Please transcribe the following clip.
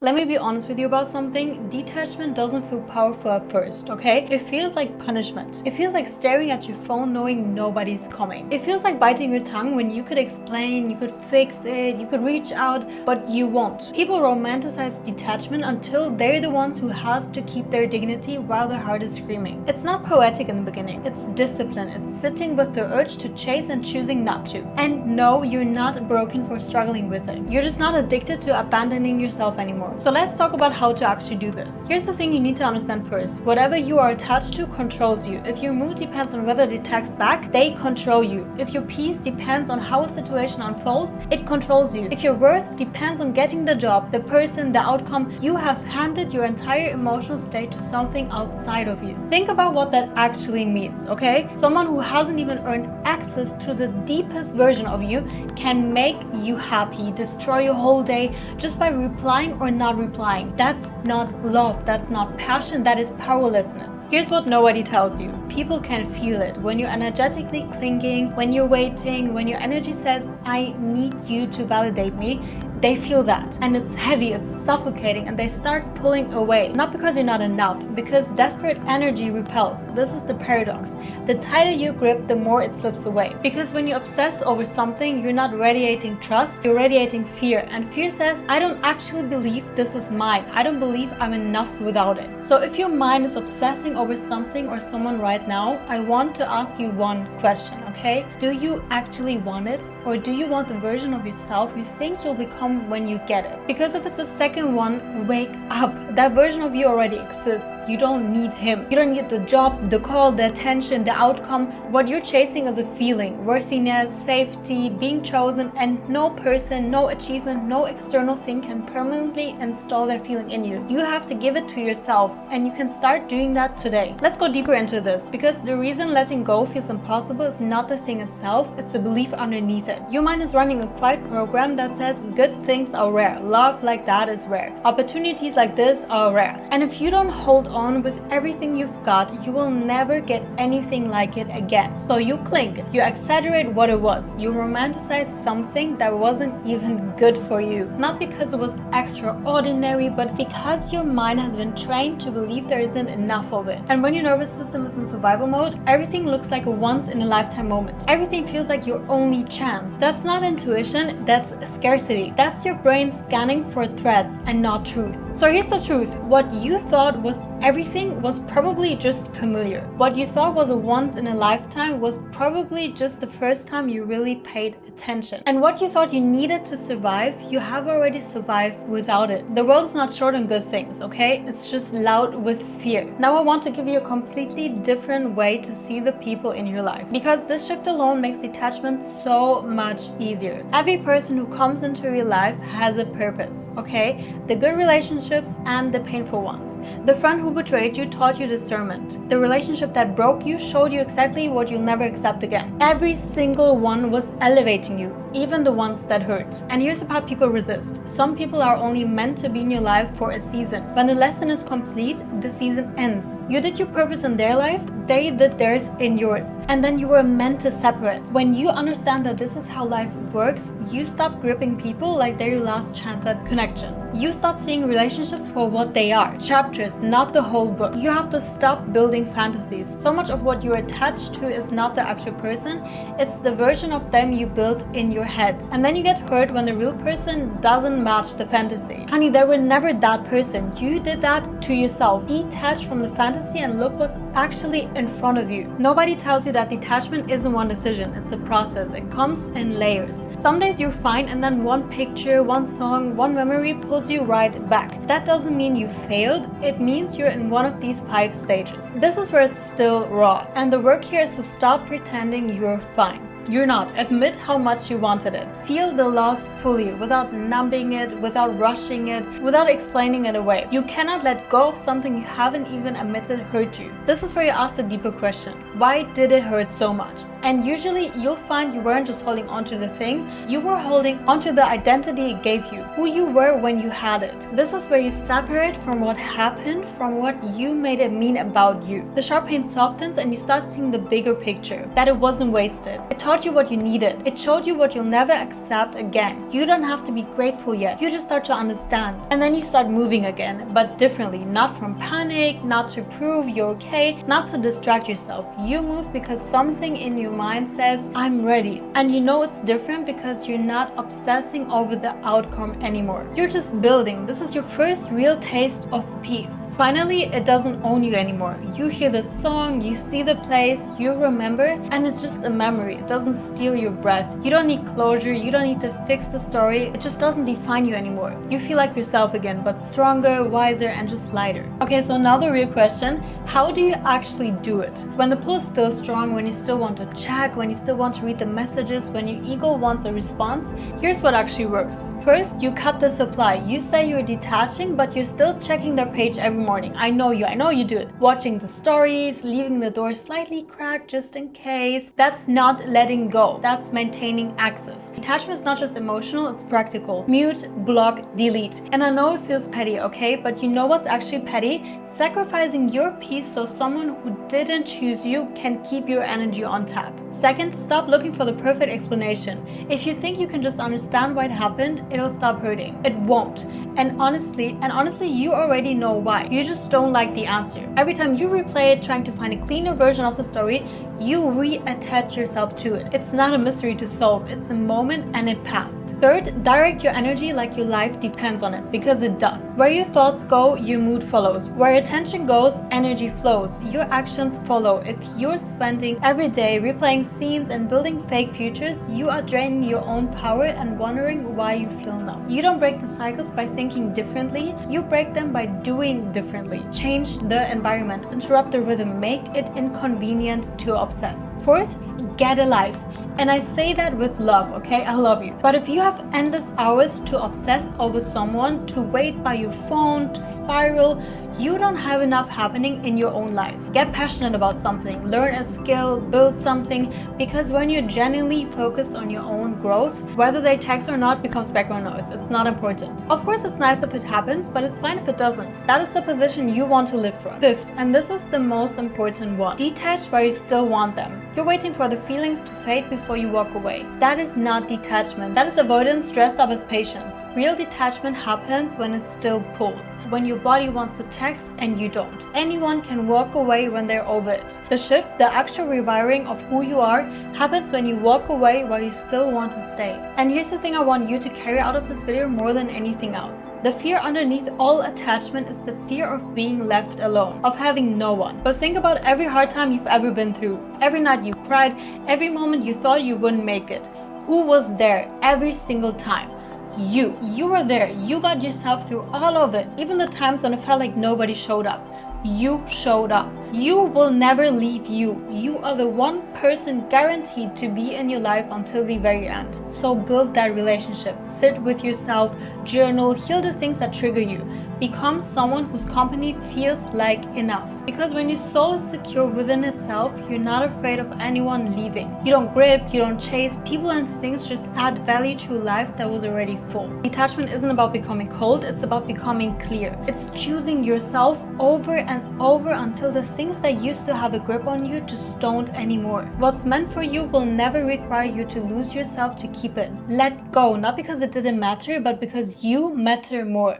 Let me be honest with you about something. Detachment doesn't feel powerful at first, okay? It feels like punishment. It feels like staring at your phone knowing nobody's coming. It feels like biting your tongue when you could explain, you could fix it, you could reach out, but you won't. People romanticize detachment until they're the ones who has to keep their dignity while their heart is screaming. It's not poetic in the beginning. It's discipline. It's sitting with the urge to chase and choosing not to. And no, you're not broken for struggling with it. You're just not addicted to abandoning yourself anymore. So let's talk about how to actually do this. Here's the thing you need to understand first. Whatever you are attached to controls you. If your mood depends on whether they text back, they control you. If your peace depends on how a situation unfolds, it controls you. If your worth depends on getting the job, the person, the outcome, you have handed your entire emotional state to something outside of you. Think about what that actually means, okay? Someone who hasn't even earned access to the deepest version of you can make you happy, destroy your whole day just by replying or not replying. That's not love, that's not passion, that is powerlessness. Here's what nobody tells you. People can feel it. When you're energetically clinging, when you're waiting, when your energy says, I need you to validate me, they feel that, and it's heavy, it's suffocating, and they start pulling away. Not because you're not enough, because desperate energy repels. This is the paradox. The tighter you grip, the more it slips away. Because when you obsess over something, you're not radiating trust, you're radiating fear. And fear says, I don't actually believe this is mine. I don't believe I'm enough without it. So if your mind is obsessing over something or someone right now, I want to ask you one question, okay? Do you actually want it? Or do you want the version of yourself you think you'll become when you get it? Because if it's the second one, wake up. That version of you already exists. You don't need him. You don't need the job, the call, the attention, the outcome. What you're chasing is a feeling, worthiness, safety, being chosen, and no person, no achievement, no external thing can permanently install that feeling in you. You have to give it to yourself, and you can start doing that today. Let's go deeper into this, because the reason letting go feels impossible is not the thing itself, it's the belief underneath it. Your mind is running a quiet program that says good things are rare. Love like that is rare. Opportunities like this are rare. And if you don't hold on with everything you've got, you will never get anything like it again. So you cling. You exaggerate what it was. You romanticize something that wasn't even good for you. Not because it was extraordinary, but because your mind has been trained to believe there isn't enough of it. And when your nervous system is in survival mode, everything looks like a once-in-a-lifetime moment. Everything feels like your only chance. That's not intuition, that's scarcity. That's your brain scanning for threats and not truth. So here's the truth. What you thought was everything was probably just familiar. What you thought was a once in a lifetime was probably just the first time you really paid attention. And what you thought you needed to survive, you have already survived without it. The world is not short on good things, okay? It's just loud with fear. Now I want to give you a completely different way to see the people in your life, because this shift alone makes detachment so much easier. Every person who comes into your life has a purpose, okay? The good relationships and the painful ones. The friend who betrayed you taught you discernment. The relationship that broke you showed you exactly what you'll never accept again. Every single one was elevating you, even the ones that hurt. And here's the part people resist. Some people are only meant to be in your life for a season. When the lesson is complete, the season ends. You did your purpose in their life, they did theirs in yours. And then you were meant to separate. When you understand that this is how life works, you stop gripping people like they're your last chance at connection. You start seeing relationships for what they are. Chapters, not the whole book. You have to stop building fantasies. So much of what you're attached to is not the actual person, it's the version of them you built in your head. And then you get hurt when the real person doesn't match the fantasy. Honey, they were never that person. You did that to yourself. Detach from the fantasy and look what's actually in front of you. Nobody tells you that detachment isn't one decision, it's a process. It comes in layers. Some days you're fine, and then one picture, one song, one memory pulls you right back. That doesn't mean you failed, it means you're in one of these 5 stages. This is where it's still raw, and the work here is to stop pretending you're fine. You're not. Admit how much you wanted it. Feel the loss fully, without numbing it, without rushing it, without explaining it away. You cannot let go of something you haven't even admitted hurt you. This is where you ask the deeper question. Why did it hurt so much? And usually you'll find you weren't just holding onto the thing, you were holding onto the identity it gave you, who you were when you had it. This is where you separate from what happened from what you made it mean about you. The sharp pain softens and you start seeing the bigger picture, that it wasn't wasted. It taught taught you what you needed. It showed you what you'll never accept again. You don't have to be grateful yet. You just start to understand. And then you start moving again, but differently. Not from panic, not to prove you're okay, not to distract yourself. You move because something in your mind says, I'm ready. And you know it's different because you're not obsessing over the outcome anymore. You're just building. This is your first real taste of peace. Finally, it doesn't own you anymore. You hear the song, you see the place, you remember, and it's just a memory. It doesn't steal your breath. You don't need closure. You don't need to fix the story. It just doesn't define you anymore. You feel like yourself again, but stronger, wiser, and just lighter. Okay, so now the real question, how do you actually do it? When the pull is still strong, when you still want to check, when you still want to read the messages, when your ego wants a response, here's what actually works. First, you cut the supply. You say you're detaching, but you're still checking their page every morning. I know you do it. Watching the stories, leaving the door slightly cracked just in case. That's not letting go. That's maintaining access. Detachment is not just emotional, it's practical. Mute, block, delete. And I know it feels petty, okay? But you know what's actually petty? Sacrificing your peace so someone who didn't choose you can keep your energy on tap. Second, stop looking for the perfect explanation. If you think you can just understand why it happened, it'll stop hurting. It won't. And honestly, you already know why. You just don't like the answer. Every time you replay it, trying to find a cleaner version of the story, you reattach yourself to it. It's not a mystery to solve. It's a moment and it passed. Third, direct your energy like your life depends on it, because it does. Where your thoughts go, your mood follows. Where attention goes, energy flows. Your actions follow. If you're spending every day replaying scenes and building fake futures, you are draining your own power and wondering why you feel numb. You don't break the cycles by thinking differently. You break them by doing differently. Change the environment, interrupt the rhythm, make it inconvenient to obsess. Fourth, get a life. And I say that with love, okay? I love you. But if you have endless hours to obsess over someone, to wait by your phone, to spiral, you don't have enough happening in your own life. Get passionate about something, learn a skill, build something, because when you're genuinely focused on your own growth, whether they text or not becomes background noise. It's not important. Of course, it's nice if it happens, but it's fine if it doesn't. That is the position you want to live from. Fifth, and this is the most important one, detach where you still want them. You're waiting for the feelings to fade before you walk away. That is not detachment. That is avoidance dressed up as patience. Real detachment happens when it still pulls, when your body wants to text and you don't. Anyone can walk away when they're over it. The shift, the actual rewiring of who you are, happens when you walk away while you still want to stay. And here's the thing I want you to carry out of this video more than anything else. The fear underneath all attachment is the fear of being left alone, of having no one. But think about every hard time you've ever been through, every night you cried, every moment you thought you wouldn't make it. Who was there every single time? You were there. You got yourself through all of it, even the times when it felt like nobody showed up. You showed up. You will never leave you. You are the one person guaranteed to be in your life until the very end. So build that relationship. Sit with yourself, journal, heal the things that trigger you. Become someone whose company feels like enough. Because when your soul is secure within itself, you're not afraid of anyone leaving. You don't grip, you don't chase. People and things just add value to a life that was already full. Detachment isn't about becoming cold, it's about becoming clear. It's choosing yourself over and over until the things that used to have a grip on you just don't anymore. What's meant for you will never require you to lose yourself to keep it. Let go, not because it didn't matter, but because you matter more.